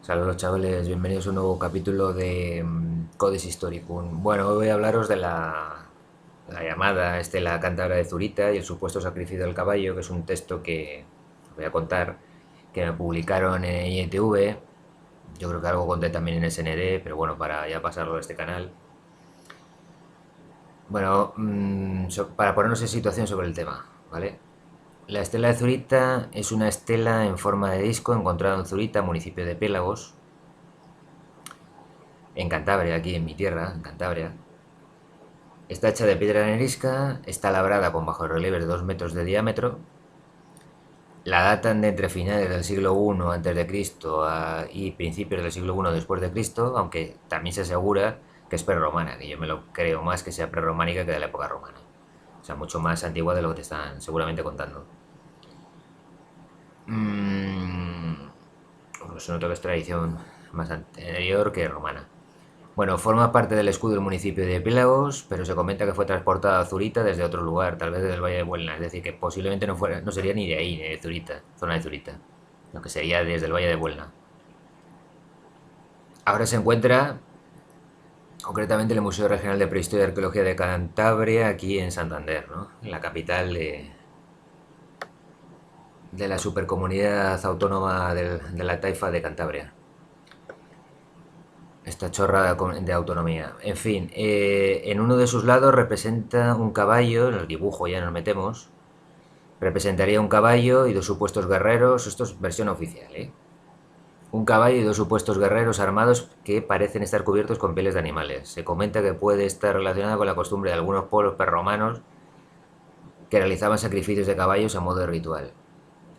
Saludos chavales, bienvenidos a un nuevo capítulo de Codes Historicum. Bueno, hoy voy a hablaros de la llamada Estela Cántabra de Zurita y el supuesto sacrificio del caballo, que es un texto que os voy a contar, que me publicaron en IETV. Yo creo que algo conté también en SND, pero bueno, para ya pasarlo a este canal. Bueno, para ponernos en situación sobre el tema, ¿vale? La estela de Zurita es una estela en forma de disco encontrada en Zurita, municipio de Pélagos, en Cantabria, aquí en mi tierra, en Cantabria. Está hecha de piedra arenisca, está labrada con bajorrelieves de 2 metros de diámetro. La datan de entre finales del siglo I a.C. y principios del siglo I después de Cristo, aunque también se asegura que es prerromana, que yo me lo creo más que sea prerrománica que de la época romana. O sea, mucho más antigua de lo que te están seguramente contando. Pues se nota que es tradición más anterior que romana. Bueno, forma parte del escudo del municipio de Pélagos, pero se comenta que fue transportada a Zurita desde otro lugar, tal vez desde el Valle de Buelna, es decir, que posiblemente no sería ni de ahí, ni de Zurita, zona de Zurita, lo que sería desde el Valle de Buelna. Ahora se encuentra concretamente en el Museo Regional de Prehistoria y Arqueología de Cantabria, aquí en Santander, ¿no? En la capital de la supercomunidad autónoma de la Taifa de Cantabria. Esta chorrada de autonomía. En fin, en uno de sus lados representa un caballo, en el dibujo ya nos metemos, representaría un caballo y dos supuestos guerreros, esto es versión oficial, ¿eh? Un caballo y dos supuestos guerreros armados que parecen estar cubiertos con pieles de animales. Se comenta que puede estar relacionada con la costumbre de algunos pueblos prerromanos que realizaban sacrificios de caballos a modo de ritual.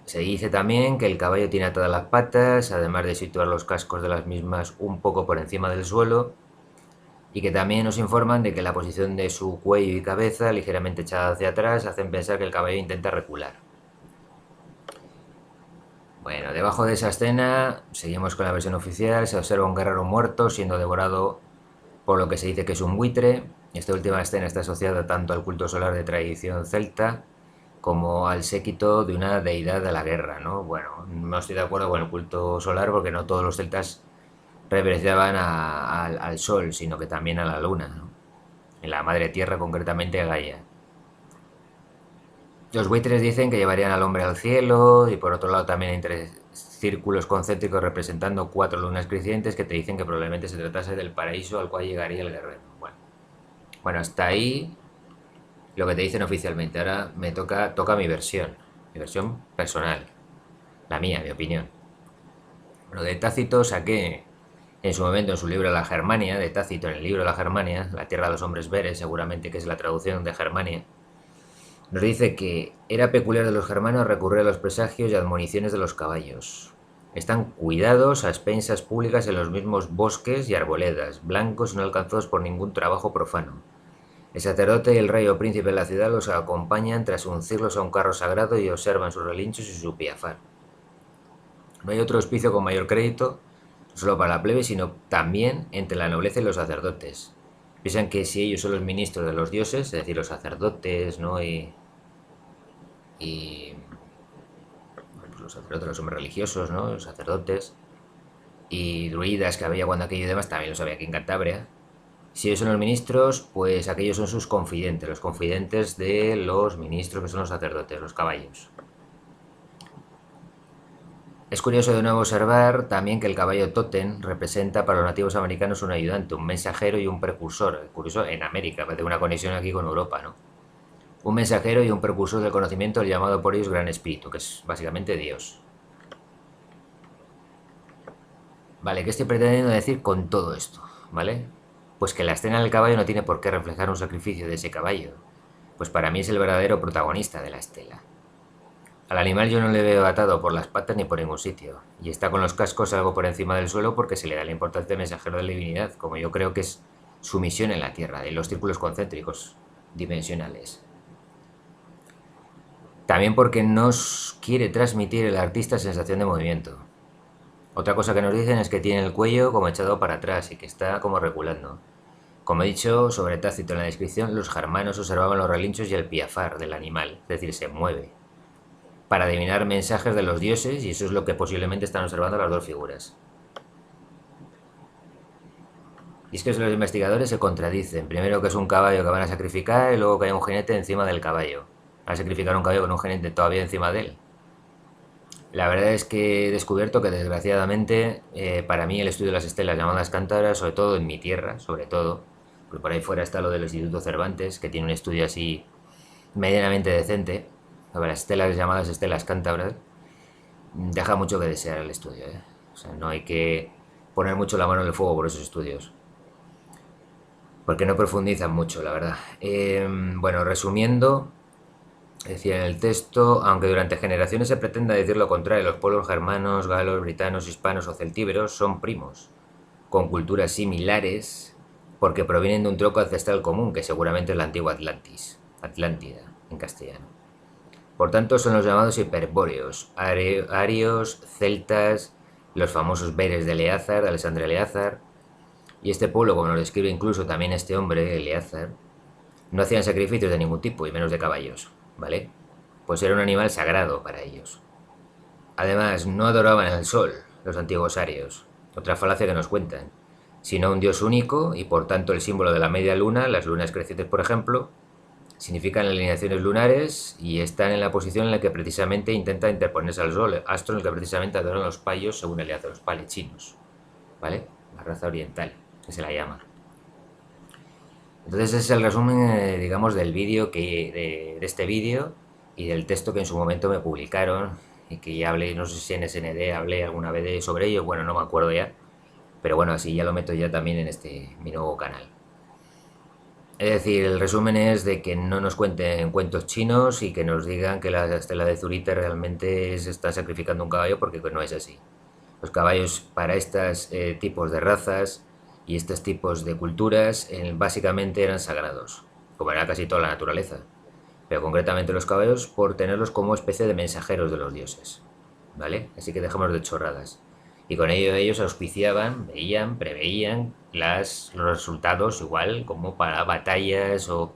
Se dice también que el caballo tiene atadas las patas, además de situar los cascos de las mismas un poco por encima del suelo, y que también nos informan de que la posición de su cuello y cabeza, ligeramente echada hacia atrás, hacen pensar que el caballo intenta recular. Bueno, debajo de esa escena, seguimos con la versión oficial, se observa un guerrero muerto siendo devorado por lo que se dice que es un buitre. Esta última escena está asociada tanto al culto solar de tradición celta como al séquito de una deidad de la guerra, ¿no? Bueno, no estoy de acuerdo con el culto solar porque no todos los celtas reverenciaban al sol, sino que también a la luna, ¿no? En la madre tierra, concretamente a Gaia. Los buitres dicen que llevarían al hombre al cielo y por otro lado también hay círculos concéntricos representando 4 lunas crecientes que te dicen que probablemente se tratase del paraíso al cual llegaría el guerrero. Bueno, hasta ahí lo que te dicen oficialmente. Ahora toca mi versión personal, la mía, mi opinión. Bueno, de Tácito saqué en su momento en su libro La Germania, de Tácito en el libro La Germania, la tierra de los hombres veres, seguramente que es la traducción de Germania, nos dice que era peculiar de los germanos recurrir a los presagios y admoniciones de los caballos. Están cuidados a expensas públicas en los mismos bosques y arboledas, blancos y no alcanzados por ningún trabajo profano. El sacerdote y el rey o príncipe de la ciudad los acompañan tras uncirlos a un carro sagrado y observan sus relinchos y su piafar. No hay otro hospicio con mayor crédito, no solo para la plebe, sino también entre la nobleza y los sacerdotes. Piensan que si ellos son los ministros de los dioses, es decir, los sacerdotes, ¿no? Y bueno, pues los sacerdotes, los hombres religiosos, ¿no? Los sacerdotes y druidas que había cuando aquello y demás, también los había aquí en Cantabria. Si ellos son los ministros, pues aquellos son sus confidentes, los confidentes de los ministros que son los sacerdotes, los caballos. Es curioso de nuevo observar también que el caballo tótem representa para los nativos americanos un ayudante, un mensajero y un precursor. Curioso en América, de una conexión aquí con Europa, ¿no? Un mensajero y un precursor del conocimiento, el llamado por ellos Gran Espíritu, que es básicamente Dios. Vale, ¿qué estoy pretendiendo decir con todo esto? ¿Vale? Pues que la escena del caballo no tiene por qué reflejar un sacrificio de ese caballo. Pues para mí es el verdadero protagonista de la estela. Al animal yo no le veo atado por las patas ni por ningún sitio, y está con los cascos algo por encima del suelo porque se le da la importancia de mensajero de la divinidad, como yo creo que es su misión en la Tierra, en los círculos concéntricos dimensionales. También porque nos quiere transmitir el artista sensación de movimiento. Otra cosa que nos dicen es que tiene el cuello como echado para atrás y que está como reculando. Como he dicho sobre Tácito en la descripción, los germanos observaban los relinchos y el piafar del animal, es decir, se mueve, para adivinar mensajes de los dioses y eso es lo que posiblemente están observando las dos figuras. Y es que los investigadores se contradicen. Primero que es un caballo que van a sacrificar y luego que hay un jinete encima del caballo. Van a sacrificar un caballo con un jinete todavía encima de él. La verdad es que he descubierto que desgraciadamente para mí el estudio de las estelas llamadas cántabras, sobre todo en mi tierra, sobre todo, porque por ahí fuera está lo del Instituto Cervantes, que tiene un estudio así medianamente decente, sobre las estelas llamadas estelas cántabras, deja mucho que desear el estudio. O sea, no hay que poner mucho la mano en el fuego por esos estudios, porque no profundizan mucho, la verdad. Bueno, resumiendo, decía en el texto, aunque durante generaciones se pretenda decir lo contrario, los pueblos germanos, galos, britanos, hispanos o celtíberos son primos, con culturas similares, porque provienen de un tronco ancestral común, que seguramente es la antigua Atlántida, en castellano. Por tanto, son los llamados hiperbóreos, arios, celtas, los famosos Beres de Eleazar, de Alexandre Eleazar, y este pueblo, como nos describe incluso también este hombre, Eleazar, no hacían sacrificios de ningún tipo, y menos de caballos, ¿vale? Pues era un animal sagrado para ellos. Además, no adoraban al sol, los antiguos arios, otra falacia que nos cuentan, sino un dios único, y por tanto el símbolo de la media luna, las lunas crecientes por ejemplo, significan alineaciones lunares y están en la posición en la que precisamente intenta interponerse al sol, astro en el que precisamente adoran los payos según Eleazar, los palechinos, ¿vale? La raza oriental, que se la llama. Entonces ese es el resumen, digamos, del vídeo de este vídeo y del texto que en su momento me publicaron y que ya hablé, no sé si en SND hablé alguna vez sobre ello, bueno, no me acuerdo ya, pero bueno, así ya lo meto ya también en mi nuevo canal. Es decir, el resumen es de que no nos cuenten cuentos chinos y que nos digan que la estela de Zurita realmente se está sacrificando un caballo porque no es así. Los caballos para estos tipos de razas y estos tipos de culturas básicamente eran sagrados, como era casi toda la naturaleza, pero concretamente los caballos por tenerlos como especie de mensajeros de los dioses, ¿vale? Así que dejemos de chorradas. Y con ello ellos auspiciaban, veían, preveían los resultados igual como para batallas o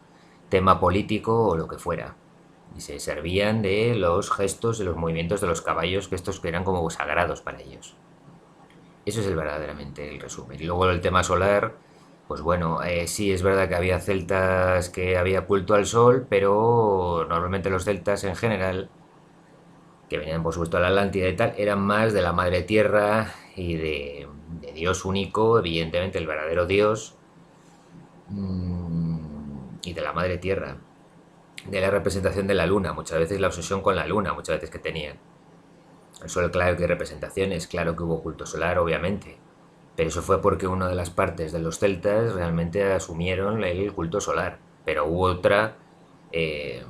tema político o lo que fuera. Y se servían de los gestos y los movimientos de los caballos, que estos que eran como sagrados para ellos. Eso es verdaderamente el resumen. Y luego el tema solar, pues bueno, sí es verdad que había celtas que había culto al sol, pero normalmente los celtas en general, que venían por supuesto a la Atlántida y tal, eran más de la madre tierra y de Dios único, evidentemente el verdadero Dios, y de la madre tierra, de la representación de la luna, muchas veces la obsesión con la luna, muchas veces que tenían. El sol, claro que hay representaciones, claro que hubo culto solar, obviamente, pero eso fue porque una de las partes de los celtas realmente asumieron el culto solar, pero hubo otra eh,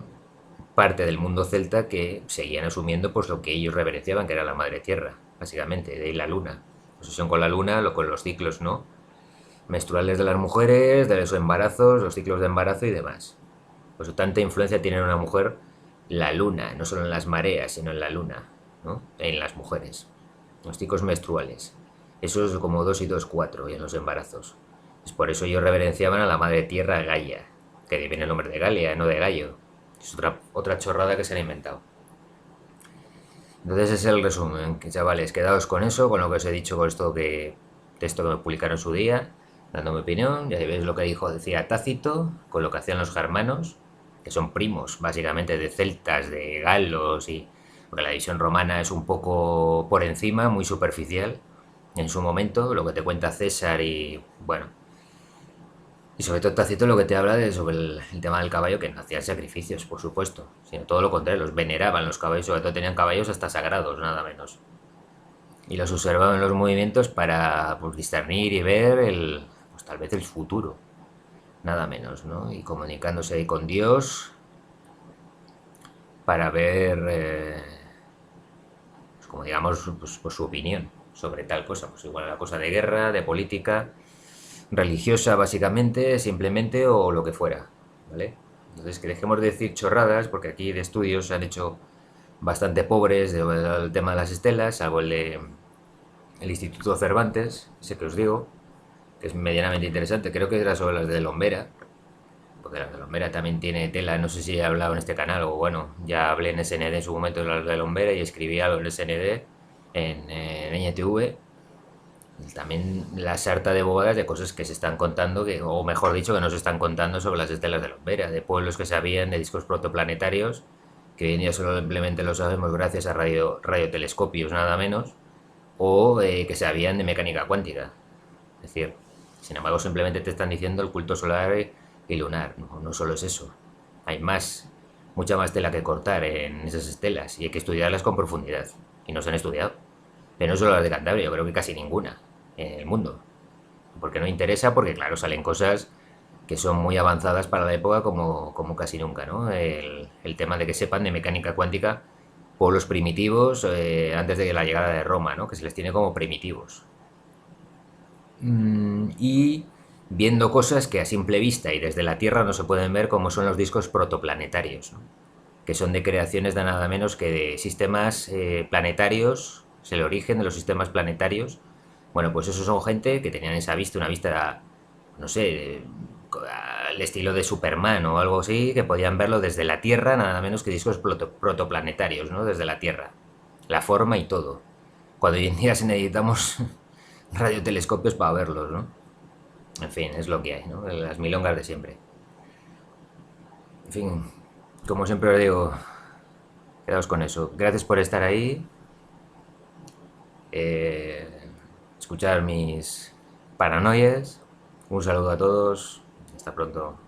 parte del mundo celta que seguían asumiendo pues lo que ellos reverenciaban, que era la madre tierra, básicamente, de ahí la luna. Obsesión con la luna, lo con los ciclos, ¿no? Menstruales de las mujeres, de los embarazos, los ciclos de embarazo y demás. Pues tanta influencia tiene en una mujer la luna, no solo en las mareas, sino en la luna, ¿no? En las mujeres. Los ciclos menstruales. Eso es como 2 y 2, 4 y en los embarazos. Es por eso ellos reverenciaban a la madre tierra Gaia, que viene el nombre de Galia, no de Gallo. Es otra chorrada que se han inventado. Entonces ese es el resumen, que chavales, quedaos con eso, con lo que os he dicho, con texto que me publicaron en su día, dando mi opinión. Ya veis lo que decía Tácito, con lo que hacían los germanos, que son primos básicamente de celtas, de galos, y porque la división romana es un poco por encima, muy superficial en su momento, lo que te cuenta César y bueno, y sobre todo Tácito lo que te habla sobre el tema del caballo, que no hacían sacrificios, por supuesto, sino todo lo contrario, los veneraban los caballos, sobre todo tenían caballos hasta sagrados, nada menos. Y los observaban en los movimientos para pues, discernir y ver pues, tal vez el futuro, nada menos, ¿no? Y comunicándose ahí con Dios para ver, pues, como digamos, pues, su opinión sobre tal cosa, pues igual la cosa de guerra, de política, religiosa básicamente, simplemente o lo que fuera, ¿vale? Entonces que dejemos de decir chorradas, porque aquí de estudios se han hecho bastante pobres del tema de las estelas, salvo el Instituto Cervantes, ese que os digo, que es medianamente interesante, creo que era sobre las de Lombera, porque las de Lombera también tiene tela, no sé si he hablado en este canal o bueno, ya hablé en SND en su momento de las de Lombera y escribí algo en SND, en NTV, También la sarta de bobadas de cosas que se están contando, o mejor dicho, que no se están contando sobre las estelas de Lombera, de pueblos que sabían de discos protoplanetarios, que hoy en día simplemente lo sabemos gracias a radiotelescopios, nada menos, o que sabían de mecánica cuántica. Es decir, sin embargo, simplemente te están diciendo el culto solar y lunar. No, no solo es eso. Hay más, mucha más tela que cortar en esas estelas y hay que estudiarlas con profundidad. Y no se han estudiado. Pero no solo las de Cantabria, yo creo que casi ninguna en el mundo. Porque no interesa, porque claro, salen cosas que son muy avanzadas para la época como casi nunca, ¿no? El tema de que sepan de mecánica cuántica pueblos primitivos antes de la llegada de Roma, ¿no? Que se les tiene como primitivos. Y viendo cosas que a simple vista y desde la Tierra no se pueden ver, como son los discos protoplanetarios, ¿no? Que son de creaciones de nada menos que de sistemas planetarios, es el origen de los sistemas planetarios. Bueno, pues esos son gente que tenían esa vista, una vista, no sé, al estilo de Superman o algo así, que podían verlo desde la Tierra, nada menos que discos protoplanetarios, ¿no? Desde la Tierra. La forma y todo. Cuando hoy en día necesitamos radiotelescopios para verlos, ¿no? En fin, es lo que hay, ¿no? Las milongas de siempre. En fin, como siempre os digo, quedaos con eso. Gracias por estar ahí, eh, escuchar mis paranoias. Un saludo a todos. Hasta pronto.